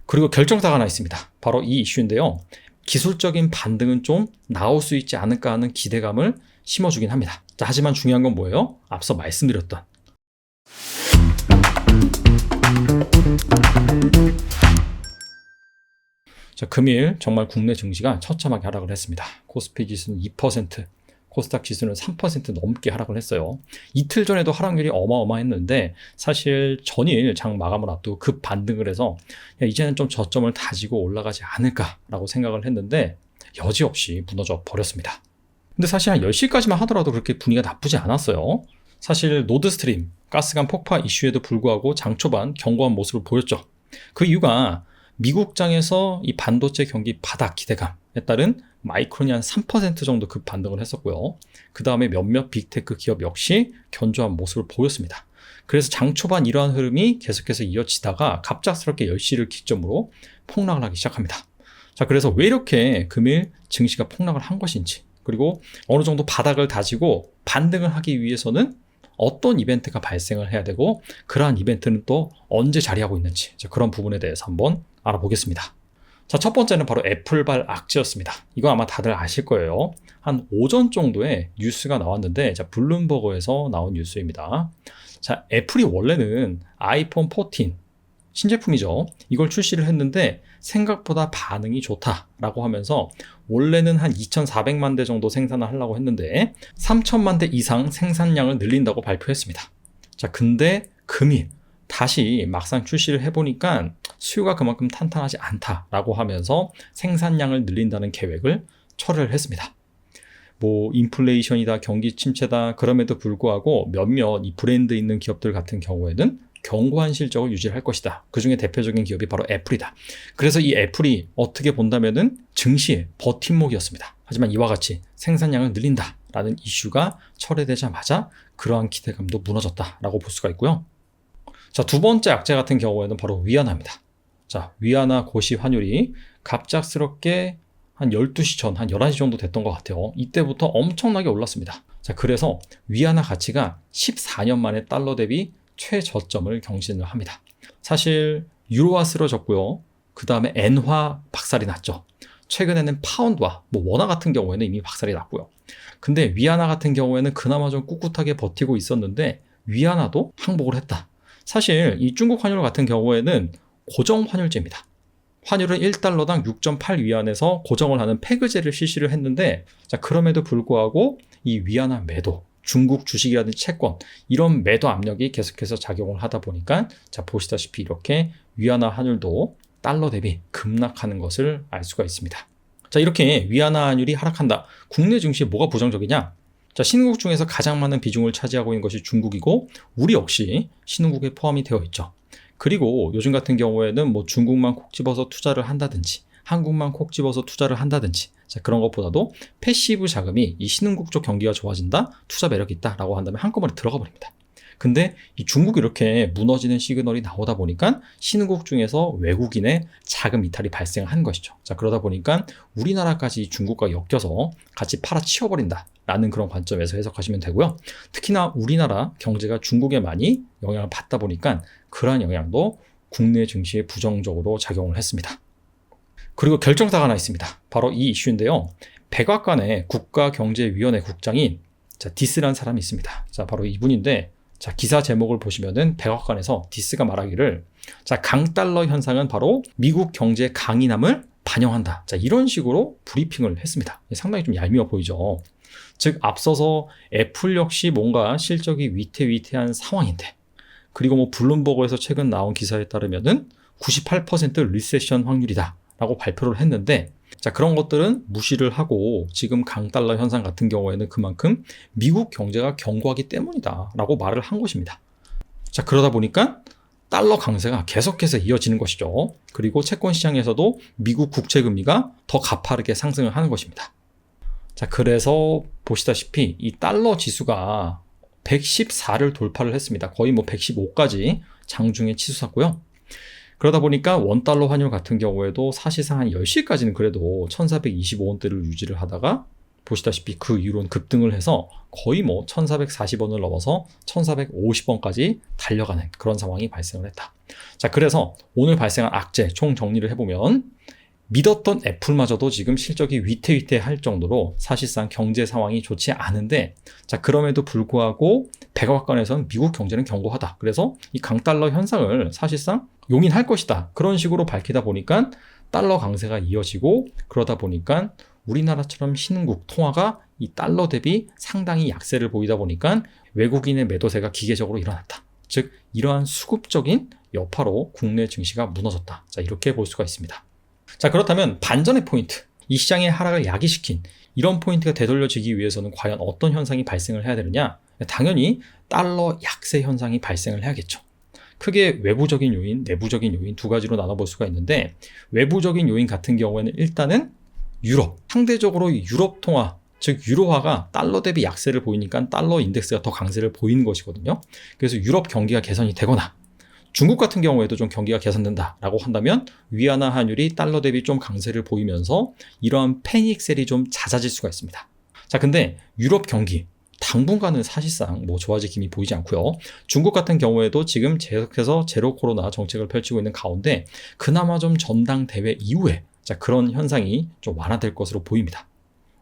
그리고 결정사가 하나 있습니다. 바로 이 이슈인데요. 기술적인 반등은 좀 나올 수 있지 않을까 하는 기대감을 심어주긴 합니다. 자, 하지만 중요한 건 뭐예요? 앞서 말씀드렸던 자, 금일 정말 국내 증시가 처참하게 하락을 했습니다. 코스피 지수는 2%, 코스닥 지수는 3% 넘게 하락을 했어요. 이틀 전에도 하락률이 어마어마했는데 사실 전일 장 마감을 앞두고 급 반등을 해서 이제는 좀 저점을 다지고 올라가지 않을까라고 생각을 했는데 여지없이 무너져 버렸습니다. 근데 사실 한 10시까지만 하더라도 그렇게 분위기가 나쁘지 않았어요. 사실 노드스트림 가스관 폭파 이슈에도 불구하고 장 초반 견고한 모습을 보였죠. 그 이유가 미국장에서 이 반도체 경기 바닥 기대감에 따른 마이크론이 한 3% 정도 급 반등을 했었고요. 그 다음에 몇몇 빅테크 기업 역시 견조한 모습을 보였습니다. 그래서 장 초반 이러한 흐름이 계속해서 이어지다가 갑작스럽게 10시를 기점으로 폭락을 하기 시작합니다. 자, 그래서 왜 이렇게 금일 증시가 폭락을 한 것인지, 그리고 어느 정도 바닥을 다지고 반등을 하기 위해서는 어떤 이벤트가 발생을 해야 되고 그러한 이벤트는 또 언제 자리하고 있는지, 그런 부분에 대해서 한번 알아보겠습니다. 자, 첫 번째는 바로 애플발 악재였습니다. 이거 아마 다들 아실 거예요. 한 오전 정도에 뉴스가 나왔는데, 자, 블룸버그에서 나온 뉴스입니다. 자, 애플이 원래는 아이폰 14 신제품이죠. 이걸 출시를 했는데 생각보다 반응이 좋다라고 하면서 원래는 한 2,400만 대 정도 생산을 하려고 했는데 3,000만 대 이상 생산량을 늘린다고 발표했습니다. 자, 근데 금일 다시 막상 출시를 해보니까 수요가 그만큼 탄탄하지 않다라고 하면서 생산량을 늘린다는 계획을 철회를 했습니다. 뭐 인플레이션이다, 경기 침체다, 그럼에도 불구하고 몇몇 이 브랜드 있는 기업들 같은 경우에는 견고한 실적을 유지할 것이다. 그 중에 대표적인 기업이 바로 애플이다. 그래서 이 애플이 어떻게 본다면은 증시의 버팀목이었습니다. 하지만 이와 같이 생산량을 늘린다라는 이슈가 철회되자마자 그러한 기대감도 무너졌다라고 볼 수가 있고요. 자, 두 번째 악재 같은 경우에는 바로 위안화입니다. 자, 위안화 고시 환율이 갑작스럽게 한 12시 전, 한 11시 정도 됐던 것 같아요. 이때부터 엄청나게 올랐습니다. 자, 그래서 위안화 가치가 14년 만에 달러 대비 최저점을 경신을 합니다. 사실 유로화 쓰러졌고요. 그 다음에 엔화 박살이 났죠. 최근에는 파운드와 원화 같은 경우에는 이미 박살이 났고요. 근데 위안화 같은 경우에는 그나마 좀 꿋꿋하게 버티고 있었는데 위안화도 항복을 했다. 사실 이 중국 환율 같은 경우에는 고정 환율제입니다. 환율은 1달러당 6.8위안에서 고정을 하는 페그제를 실시를 했는데, 자, 그럼에도 불구하고 이 위안화 매도, 중국 주식이라든지 채권, 이런 매도 압력이 계속해서 작용을 하다 보니까, 자, 보시다시피 이렇게 위안화 환율도 달러 대비 급락하는 것을 알 수가 있습니다. 자, 이렇게 위안화 환율이 하락한다. 국내 증시에 뭐가 부정적이냐? 자, 신흥국 중에서 가장 많은 비중을 차지하고 있는 것이 중국이고, 우리 역시 신흥국에 포함이 되어 있죠. 그리고 요즘 같은 경우에는 중국만 콕 집어서 투자를 한다든지, 한국만 콕 집어서 투자를 한다든지, 자, 그런 것보다도 패시브 자금이 이 신흥국 쪽 경기가 좋아진다, 투자 매력이 있다라고 한다면 한꺼번에 들어가 버립니다. 근데 이 중국이 이렇게 무너지는 시그널이 나오다 보니까 신흥국 중에서 외국인의 자금 이탈이 발생한 것이죠. 자, 그러다 보니까 우리나라까지 중국과 엮여서 같이 팔아치워버린다라는 그런 관점에서 해석하시면 되고요. 특히나 우리나라 경제가 중국에 많이 영향을 받다 보니까 그러한 영향도 국내 증시에 부정적으로 작용을 했습니다. 그리고 결정사가 하나 있습니다. 바로 이 이슈인데요. 백악관의 국가경제위원회 국장인 디스라는 사람이 있습니다. 자, 바로 이분인데, 자, 기사 제목을 보시면은 백악관에서 디스가 말하기를, 자, 강달러 현상은 바로 미국 경제 강인함을 반영한다. 자, 이런 식으로 브리핑을 했습니다. 상당히 좀 얄미워 보이죠. 즉, 앞서서 애플 역시 뭔가 실적이 위태위태한 상황인데, 그리고 블룸버그에서 최근 나온 기사에 따르면은 98% 리세션 확률이다 라고 발표를 했는데, 자, 그런 것들은 무시를 하고 지금 강달러 현상 같은 경우에는 그만큼 미국 경제가 견고하기 때문이다 라고 말을 한 것입니다. 자, 그러다 보니까 달러 강세가 계속해서 이어지는 것이죠. 그리고 채권 시장에서도 미국 국채 금리가 더 가파르게 상승을 하는 것입니다. 자, 그래서 보시다시피 이 달러 지수가 114를 돌파를 했습니다. 거의 115까지 장중에 치솟았고요. 그러다 보니까 원달러 환율 같은 경우에도 사실상 한 10시까지는 그래도 1425원대를 유지를 하다가 보시다시피 그 이후로는 급등을 해서 거의 뭐 1440원을 넘어서 1450원까지 달려가는 그런 상황이 발생을 했다. 자, 그래서 오늘 발생한 악재 총 정리를 해보면 믿었던 애플마저도 지금 실적이 위태위태할 정도로 사실상 경제 상황이 좋지 않은데, 자, 그럼에도 불구하고 백악관에서는 미국 경제는 견고하다. 그래서 이 강달러 현상을 사실상 용인할 것이다. 그런 식으로 밝히다 보니까 달러 강세가 이어지고, 그러다 보니까 우리나라처럼 신흥국 통화가 이 달러 대비 상당히 약세를 보이다 보니까 외국인의 매도세가 기계적으로 일어났다. 즉 이러한 수급적인 여파로 국내 증시가 무너졌다. 자, 이렇게 볼 수가 있습니다. 자, 그렇다면 반전의 포인트, 이 시장의 하락을 야기시킨 이런 포인트가 되돌려지기 위해서는 과연 어떤 현상이 발생을 해야 되느냐? 당연히 달러 약세 현상이 발생을 해야겠죠. 크게 외부적인 요인, 내부적인 요인 두 가지로 나눠볼 수가 있는데, 외부적인 요인 같은 경우에는 일단은 유럽, 상대적으로 유럽 통화, 즉 유로화가 달러 대비 약세를 보이니까 달러 인덱스가 더 강세를 보이는 것이거든요. 그래서 유럽 경기가 개선이 되거나 중국 같은 경우에도 좀 경기가 개선된다라고 한다면 위안화 환율이 달러 대비 좀 강세를 보이면서 이러한 패닉셀이 좀 잦아질 수가 있습니다. 자, 근데 유럽 경기 당분간은 사실상 뭐 좋아질 기미 보이지 않고요. 중국 같은 경우에도 지금 계속해서 제로 코로나 정책을 펼치고 있는 가운데 그나마 좀 전당대회 이후에 자, 그런 현상이 좀 완화될 것으로 보입니다.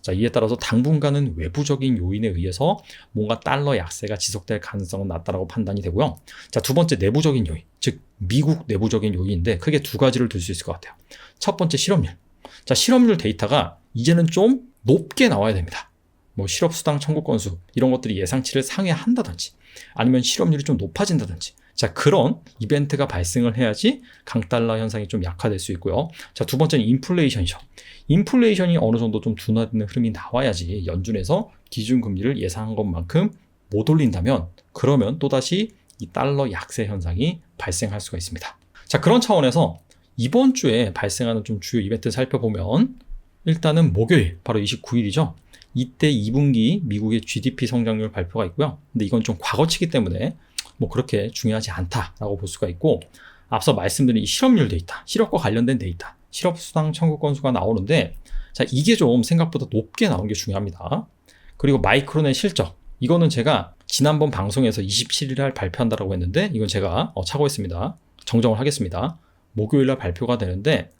자, 이에 따라서 당분간은 외부적인 요인에 의해서 뭔가 달러 약세가 지속될 가능성은 낮다라고 판단이 되고요. 자, 두 번째 내부적인 요인, 즉 미국 내부적인 요인인데 크게 두 가지를 들 수 있을 것 같아요. 첫 번째 실업률. 자, 실업률 데이터가 이제는 좀 높게 나와야 됩니다. 뭐 실업수당 청구 건수 이런 것들이 예상치를 상회한다든지 아니면 실업률이 좀 높아진다든지, 자, 그런 이벤트가 발생을 해야지 강달러 현상이 좀 약화될 수 있고요. 자, 두 번째는 인플레이션이죠. 인플레이션이 어느 정도 좀 둔화되는 흐름이 나와야지 연준에서 기준금리를 예상한 것만큼 못 올린다면 그러면 또다시 이 달러 약세 현상이 발생할 수가 있습니다. 자, 그런 차원에서 이번 주에 발생하는 좀 주요 이벤트 살펴보면 일단은 목요일 바로 29일이죠. 이때 2분기 미국의 GDP 성장률 발표가 있고요. 근데 이건 좀 과거치기 때문에 뭐 그렇게 중요하지 않다라고 볼 수가 있고, 앞서 말씀드린 이 실업률 데이터, 실업과 관련된 데이터, 실업수당 청구 건수가 나오는데, 자, 이게 좀 생각보다 높게 나온 게 중요합니다. 그리고 마이크론의 실적, 이거는 제가 지난번 방송에서 27일날 발표한다라고 했는데 이건 제가 착오했습니다. 정정을 하겠습니다. 목요일날 발표가 되는데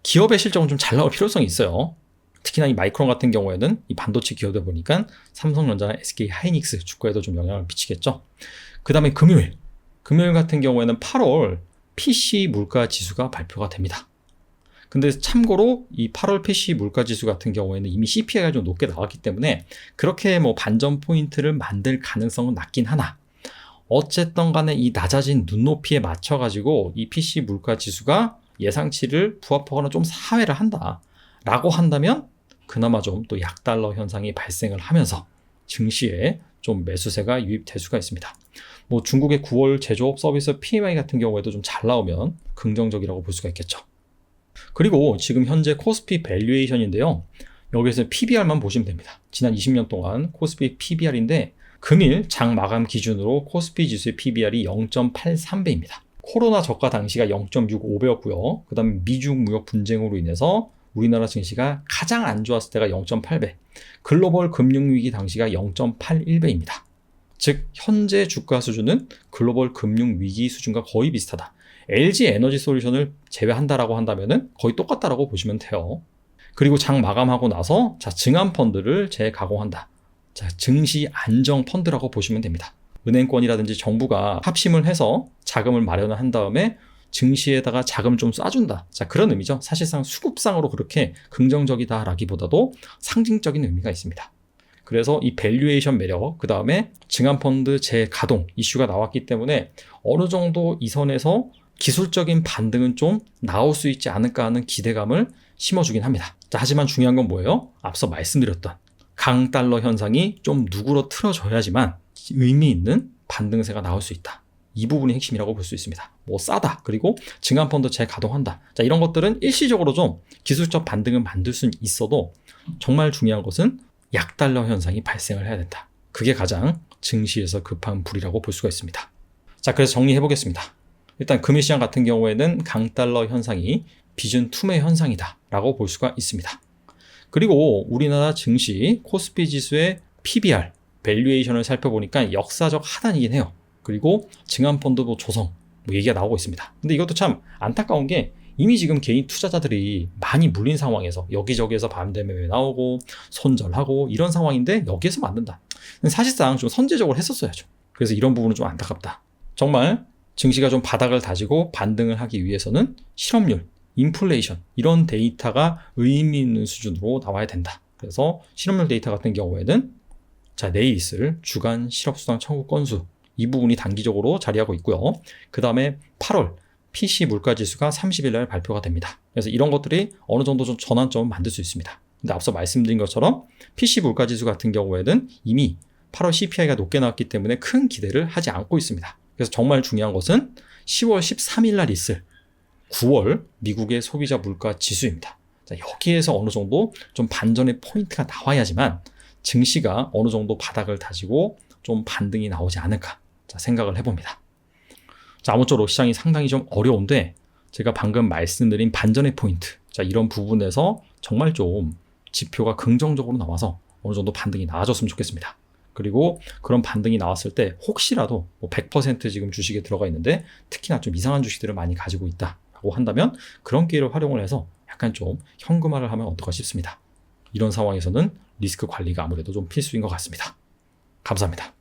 기업의 실적은 좀 잘 나올 필요성이 있어요. 특히나 이 마이크론 같은 경우에는 이 반도체 기업이다 보니까 삼성전자나 SK 하이닉스 주가에도 좀 영향을 미치겠죠. 그 다음에 금요일 같은 경우에는 8월 PC 물가 지수가 발표가 됩니다. 근데 참고로 이 8월 PC 물가 지수 같은 경우에는 이미 CPI가 좀 높게 나왔기 때문에 그렇게 뭐 반전 포인트를 만들 가능성은 낮긴 하나, 어쨌든 간에 이 낮아진 눈높이에 맞춰 가지고 이 PC 물가 지수가 예상치를 부합하거나 좀 하회를 한다 라고 한다면 그나마 좀 또 약달러 현상이 발생을 하면서 증시에 좀 매수세가 유입될 수가 있습니다. 뭐 중국의 9월 제조업 서비스 PMI 같은 경우에도 좀 잘 나오면 긍정적이라고 볼 수가 있겠죠. 그리고 지금 현재 코스피 밸류에이션인데요. 여기서 PBR만 보시면 됩니다. 지난 20년 동안 코스피 PBR인데 금일 장 마감 기준으로 코스피 지수의 PBR이 0.83배입니다. 코로나 저가 당시가 0.65배였고요. 그 다음에 미중 무역 분쟁으로 인해서 우리나라 증시가 가장 안 좋았을 때가 0.8배, 글로벌 금융위기 당시가 0.81배입니다. 즉 현재 주가 수준은 글로벌 금융위기 수준과 거의 비슷하다. LG 에너지 솔루션을 제외한다라고 한다면 거의 똑같다라고 보시면 돼요. 그리고 장 마감하고 나서 자, 증안 펀드를 재가공한다. 자, 증시 안정 펀드라고 보시면 됩니다. 은행권이라든지 정부가 합심을 해서 자금을 마련을 한 다음에 증시에다가 자금을 좀 쏴준다. 자, 그런 의미죠. 사실상 수급상으로 그렇게 긍정적이다라기보다도 상징적인 의미가 있습니다. 그래서 이 밸류에이션 매력, 그 다음에 증안펀드 재가동 이슈가 나왔기 때문에 어느 정도 이 선에서 기술적인 반등은 좀 나올 수 있지 않을까 하는 기대감을 심어주긴 합니다. 자, 하지만 중요한 건 뭐예요? 앞서 말씀드렸던 강달러 현상이 좀 누그러 틀어져야지만 의미 있는 반등세가 나올 수 있다. 이 부분이 핵심이라고 볼 수 있습니다. 뭐 싸다, 그리고 증안펀드 재가동한다. 자, 이런 것들은 일시적으로 좀 기술적 반등을 만들 수는 있어도 정말 중요한 것은 약달러 현상이 발생을 해야 된다. 그게 가장 증시에서 급한 불이라고 볼 수가 있습니다. 자, 그래서 정리해 보겠습니다. 일단 금일시장 같은 경우에는 강달러 현상이 비준 투매 현상이다 라고 볼 수가 있습니다. 그리고 우리나라 증시 코스피 지수의 PBR, 밸류에이션을 살펴보니까 역사적 하단이긴 해요. 그리고 증안펀드 조성 얘기가 나오고 있습니다. 근데 이것도 참 안타까운 게 이미 지금 개인 투자자들이 많이 물린 상황에서 여기저기에서 반대 매매 나오고 손절하고 이런 상황인데 여기에서 만든다. 사실상 좀 선제적으로 했었어야죠. 그래서 이런 부분은 좀 안타깝다. 정말 증시가 좀 바닥을 다지고 반등을 하기 위해서는 실업률, 인플레이션 이런 데이터가 의미 있는 수준으로 나와야 된다. 그래서 실업률 데이터 같은 경우에는 자, 내일 있을 주간 실업수당 청구 건수 이 부분이 단기적으로 자리하고 있고요. 그 다음에 8월 PC 물가지수가 30일 날 발표가 됩니다. 그래서 이런 것들이 어느 정도 좀 전환점을 만들 수 있습니다. 근데 앞서 말씀드린 것처럼 PC 물가지수 같은 경우에는 이미 8월 CPI가 높게 나왔기 때문에 큰 기대를 하지 않고 있습니다. 그래서 정말 중요한 것은 10월 13일 날 있을 9월 미국의 소비자 물가 지수입니다. 자, 여기에서 어느 정도 좀 반전의 포인트가 나와야지만 증시가 어느 정도 바닥을 다지고 좀 반등이 나오지 않을까 생각을 해봅니다. 자, 아무쪼록 시장이 상당히 좀 어려운데 제가 방금 말씀드린 반전의 포인트 자, 이런 부분에서 정말 좀 지표가 긍정적으로 나와서 어느 정도 반등이 나아졌으면 좋겠습니다. 그리고 그런 반등이 나왔을 때 혹시라도 100% 지금 주식에 들어가 있는데 특히나 좀 이상한 주식들을 많이 가지고 있다라고 한다면 그런 기회를 활용을 해서 약간 좀 현금화를 하면 어떨까 싶습니다. 이런 상황에서는 리스크 관리가 아무래도 좀 필수인 것 같습니다. 감사합니다.